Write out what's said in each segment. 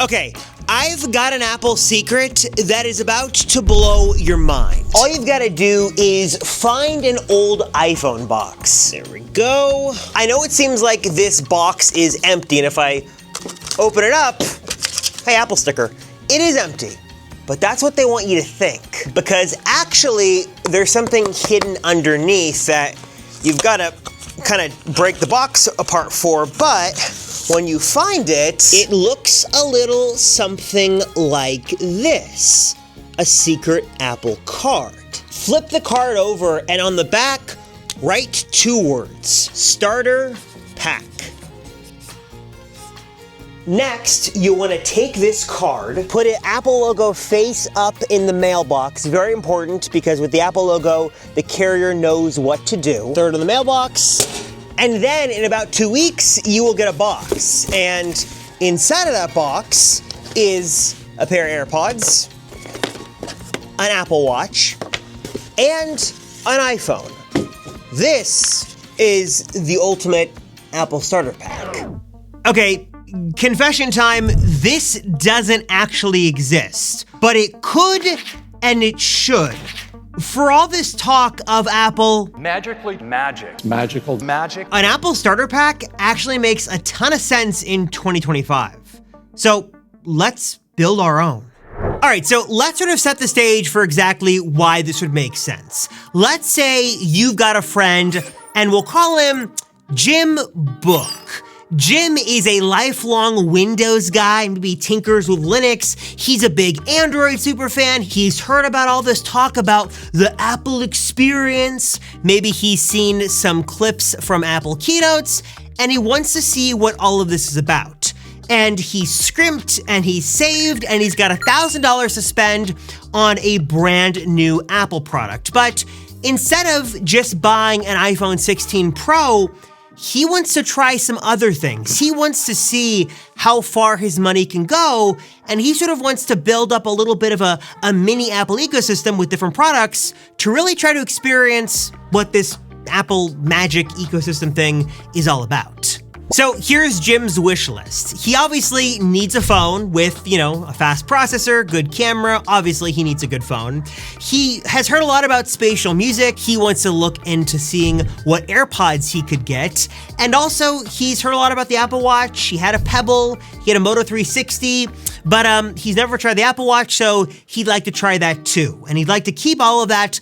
Okay, I've got an Apple secret that is about to blow your mind. All you've got to do is find an old iPhone box. There we go. I know it seems like this box is empty, and if I open it up, hey, Apple sticker, it is empty. But that's what they want you to think, because actually there's something hidden underneath that you've got to kind of break the box apart for, but when you find it, it looks a little something like this, a secret Apple card. Flip the card over, and on the back, write 2 words, starter pack. Next, you want to take this card, put an Apple logo face up in the mailbox. Very important, because with the Apple logo, the carrier knows what to do. Throw it in the mailbox, and then in about 2 weeks, you will get a box. And inside of that box is a pair of AirPods, an Apple Watch, and an iPhone. This is the ultimate Apple starter pack. Okay, confession time, this doesn't actually exist, but it could and it should. For all this talk of Apple, magical, an Apple starter pack actually makes a ton of sense in 2025. So let's build our own. All right, so let's sort of set the stage for exactly why this would make sense. Let's say you've got a friend, and we'll call him Jim Book. Jim is a lifelong Windows guy, maybe tinkers with Linux. He's a big Android superfan. He's heard about all this talk about the Apple experience. Maybe he's seen some clips from Apple keynotes, and he wants to see what all of this is about. And he's scrimped, and he's saved, and he's got $1,000 to spend on a brand new Apple product. But instead of just buying an iPhone 16 Pro, he wants to try some other things. He wants to see how far his money can go, and he sort of wants to build up a little bit of a mini Apple ecosystem with different products to really try to experience what this Apple magic ecosystem thing is all about. So here's Jim's wish list. He obviously needs a phone with, a fast processor, good camera. Obviously, he needs a good phone. He has heard a lot about spatial music. He wants to look into seeing what AirPods he could get. And also, he's heard a lot about the Apple Watch. He had a Pebble, he had a Moto 360, but he's never tried the Apple Watch, so he'd like to try that too. And he'd like to keep all of that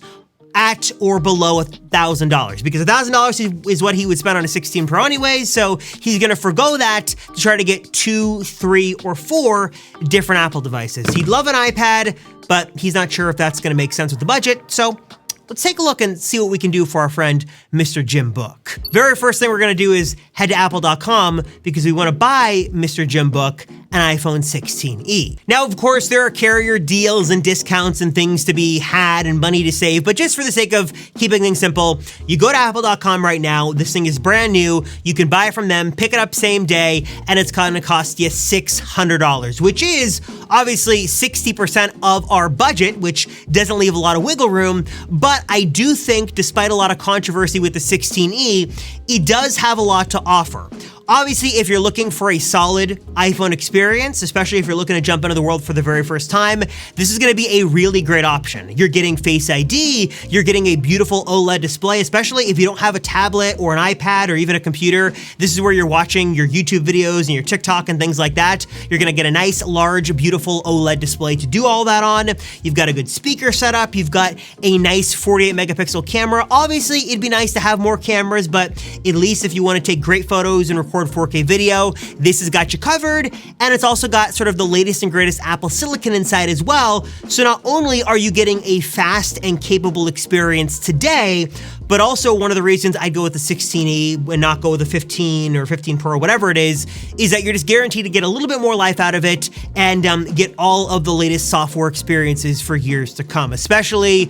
at or below $1,000, because $1,000 is what he would spend on a 16 Pro anyway, so he's gonna forgo that to try to get 2, 3, or 4 different Apple devices. He'd love an iPad, but he's not sure if that's gonna make sense with the budget, so let's take a look and see what we can do for our friend, Mr. Jim Book. Very first thing we're gonna do is head to apple.com because we wanna buy Mr. Jim Book an iPhone 16e. Now, of course, there are carrier deals and discounts and things to be had and money to save, but just for the sake of keeping things simple, you go to apple.com right now. This thing is brand new. You can buy it from them, pick it up same day, and it's gonna cost you $600, which is obviously 60% of our budget, which doesn't leave a lot of wiggle room, but I do think, despite a lot of controversy with the 16e, it does have a lot to offer. Obviously, if you're looking for a solid iPhone experience, especially if you're looking to jump into the world for the very first time, this is gonna be a really great option. You're getting Face ID, you're getting a beautiful OLED display, especially if you don't have a tablet or an iPad or even a computer. This is where you're watching your YouTube videos and your TikTok and things like that. You're gonna get a nice, large, beautiful OLED display to do all that on. You've got a good speaker setup, you've got a nice 48 megapixel camera. Obviously, it'd be nice to have more cameras, but at least if you wanna take great photos and record 4K video, this has got you covered, and it's also got sort of the latest and greatest Apple Silicon inside as well, so not only are you getting a fast and capable experience today, but also one of the reasons I'd go with the 16e and not go with the 15 or 15 Pro, whatever it is that you're just guaranteed to get a little bit more life out of it and get all of the latest software experiences for years to come, especially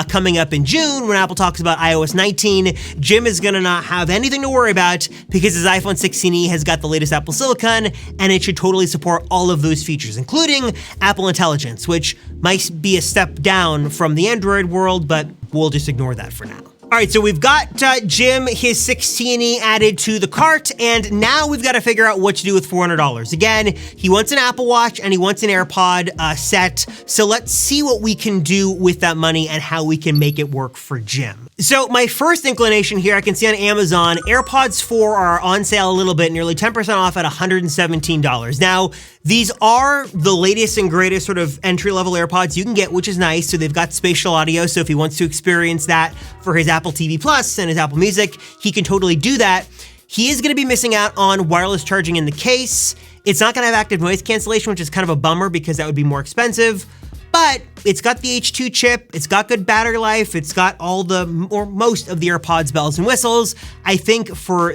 coming up in June when Apple talks about iOS 19. Jim is gonna not have anything to worry about because his iPhone 16e has got the latest Apple Silicon, and it should totally support all of those features, including Apple Intelligence, which might be a step down from the Android world, but we'll just ignore that for now. All right, so we've got Jim, his 16E added to the cart, and now we've got to figure out what to do with $400. Again, he wants an Apple Watch and he wants an AirPod set, so let's see what we can do with that money and how we can make it work for Jim. So my first inclination here, I can see on Amazon, AirPods 4 are on sale a little bit, nearly 10% off at $117. Now, these are the latest and greatest sort of entry-level AirPods you can get, which is nice. So they've got spatial audio, so if he wants to experience that for his Apple TV Plus and his Apple Music, he can totally do that. He is gonna be missing out on wireless charging in the case. It's not gonna have active noise cancellation, which is kind of a bummer because that would be more expensive. But it's got the H2 chip, it's got good battery life, it's got all or most of the AirPods bells and whistles. I think for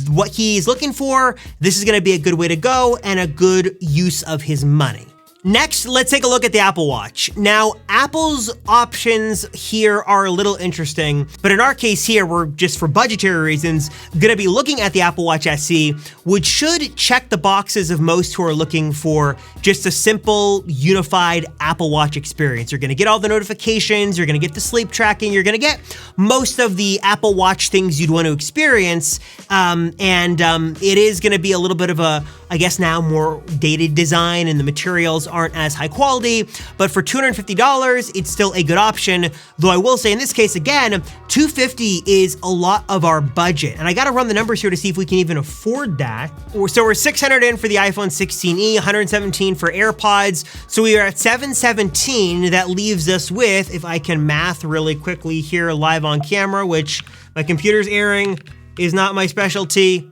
what he's looking for, this is gonna be a good way to go and a good use of his money. Next, let's take a look at the Apple Watch. Now, Apple's options here are a little interesting, but in our case here, we're just for budgetary reasons, gonna be looking at the Apple Watch SE, which should check the boxes of most who are looking for just a simple, unified Apple Watch experience. You're gonna get all the notifications, you're gonna get the sleep tracking, you're gonna get most of the Apple Watch things you'd want to experience, it is gonna be a little bit of a, I guess now, more dated design, and the materials aren't as high quality, but for $250, it's still a good option. Though I will say in this case, again, $250 is a lot of our budget. And I gotta run the numbers here to see if we can even afford that. So we're $600 in for the iPhone 16e, $117 for AirPods. So we are at $717. That leaves us with, if I can math really quickly here live on camera, which my computer's airing, is not my specialty,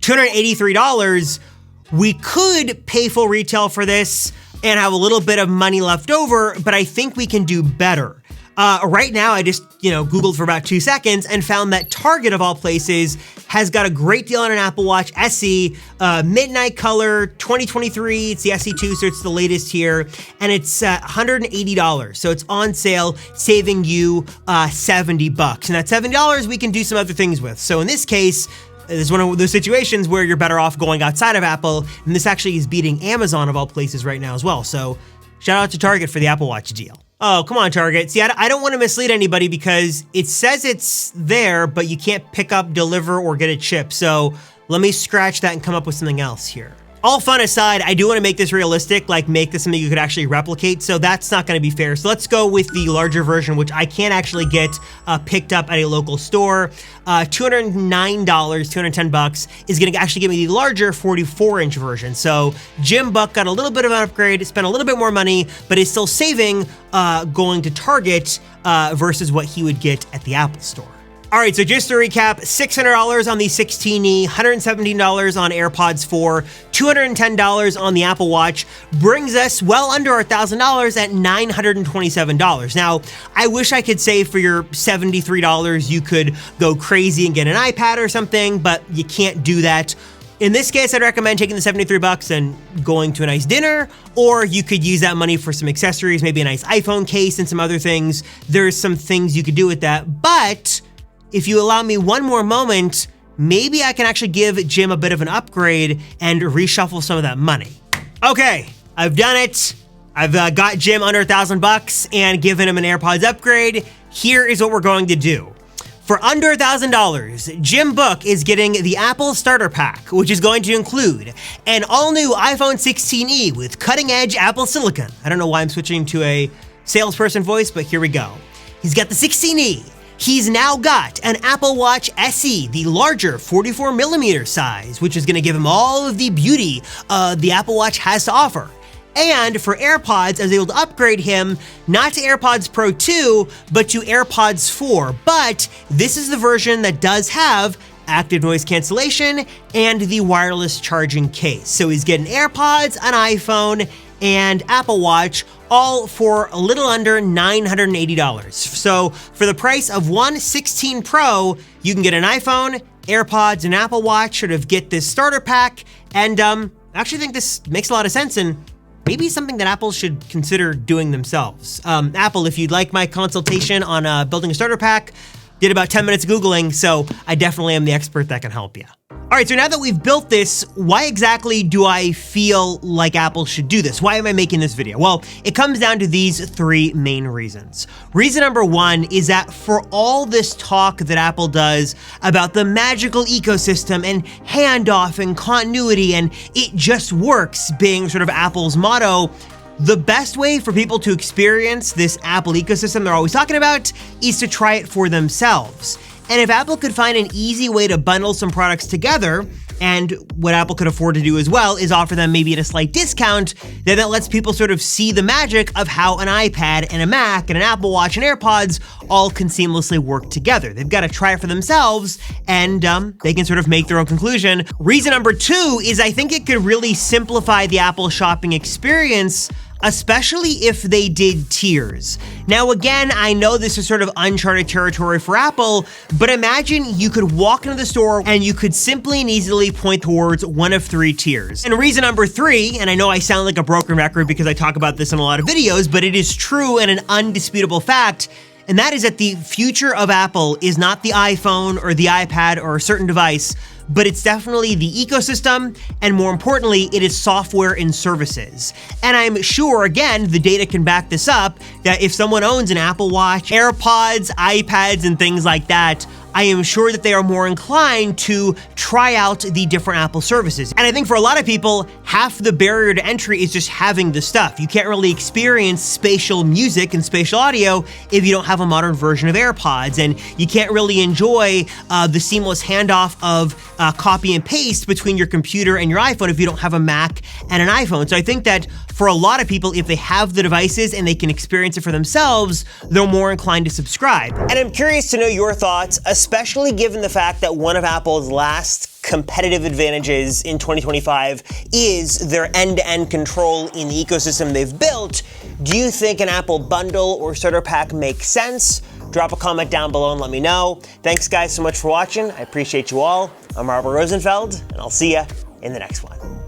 $283. We could pay full retail for this and have a little bit of money left over, but I think we can do better. Right now, I just, Googled for about 2 seconds and found that Target, of all places, has got a great deal on an Apple Watch SE, midnight color, 2023, it's the SE2, so it's the latest here, and it's $180, so it's on sale, saving you $70. And that $70 we can do some other things with. So in this case, this is one of those situations where you're better off going outside of Apple, and this actually is beating Amazon of all places right now as well. So shout out to Target for the Apple Watch deal. Oh, come on, Target. See, I don't want to mislead anybody because it says it's there, but you can't pick up, deliver, or get a chip. So let me scratch that and come up with something else here. All fun aside, I do want to make this realistic, like make this something you could actually replicate, so that's not going to be fair. So let's go with the larger version, which I can't actually get picked up at a local store. $209, $210 is going to actually give me the larger 44-inch version. So Jim Buck got a little bit of an upgrade, spent a little bit more money, but is still saving going to Target versus what he would get at the Apple Store. All right, so just to recap, $600 on the 16E, $117 on AirPods 4, $210 on the Apple Watch, brings us well under our $1,000 at $927. Now, I wish I could say for your $73 you could go crazy and get an iPad or something, but you can't do that. In this case, I'd recommend taking the $73 and going to a nice dinner, or you could use that money for some accessories, maybe a nice iPhone case and some other things. There's some things you could do with that, but if you allow me one more moment, maybe I can actually give Jim a bit of an upgrade and reshuffle some of that money. Okay, I've done it. I've got Jim under $1,000 and given him an AirPods upgrade. Here is what we're going to do. For under $1,000, Jim Book is getting the Apple Starter Pack, which is going to include an all-new iPhone 16e with cutting-edge Apple Silicon. I don't know why I'm switching to a salesperson voice, but here we go. He's got the 16e. He's now got an Apple Watch SE, the larger 44mm size, which is gonna give him all of the beauty the Apple Watch has to offer. And for AirPods, I was able to upgrade him, not to AirPods Pro 2, but to AirPods 4. But this is the version that does have active noise cancellation and the wireless charging case. So he's getting AirPods, an iPhone, and Apple Watch, all for a little under $980. So for the price of one 16 Pro, you can get an iPhone, AirPods, and Apple Watch, sort of get this starter pack, and I actually think this makes a lot of sense and maybe something that Apple should consider doing themselves. Apple, if you'd like my consultation on building a starter pack, did about 10 minutes Googling, so I definitely am the expert that can help you. All right, so now that we've built this, why exactly do I feel like Apple should do this? Why am I making this video? Well, it comes down to these three main reasons. Reason number one is that for all this talk that Apple does about the magical ecosystem and handoff and continuity and it just works being sort of Apple's motto, the best way for people to experience this Apple ecosystem they're always talking about is to try it for themselves. And if Apple could find an easy way to bundle some products together, and what Apple could afford to do as well is offer them maybe at a slight discount, then that lets people sort of see the magic of how an iPad and a Mac and an Apple Watch and AirPods all can seamlessly work together. They've got to try it for themselves, and they can sort of make their own conclusion. Reason number two is I think it could really simplify the Apple shopping experience, especially if they did tiers. Now again, I know this is sort of uncharted territory for Apple, but imagine you could walk into the store and you could simply and easily point towards one of three tiers. And reason number three, and I know I sound like a broken record because I talk about this in a lot of videos, but it is true and an undisputable fact, and that is that the future of Apple is not the iPhone or the iPad or a certain device, but it's definitely the ecosystem, and more importantly, it is software and services. And I'm sure, again, the data can back this up, that if someone owns an Apple Watch, AirPods, iPads, and things like that, I am sure that they are more inclined to try out the different Apple services. And I think for a lot of people, half the barrier to entry is just having the stuff. You can't really experience spatial music and spatial audio if you don't have a modern version of AirPods, and you can't really enjoy the seamless handoff of copy and paste between your computer and your iPhone if you don't have a Mac and an iPhone. So I think that for a lot of people, if they have the devices and they can experience it for themselves, they're more inclined to subscribe. And I'm curious to know your thoughts, especially given the fact that one of Apple's last competitive advantages in 2025 is their end-to-end control in the ecosystem they've built. Do you think an Apple bundle or starter pack makes sense? Drop a comment down below and let me know. Thanks guys so much for watching. I appreciate you all. I'm Robert Rosenfeld, and I'll see you in the next one.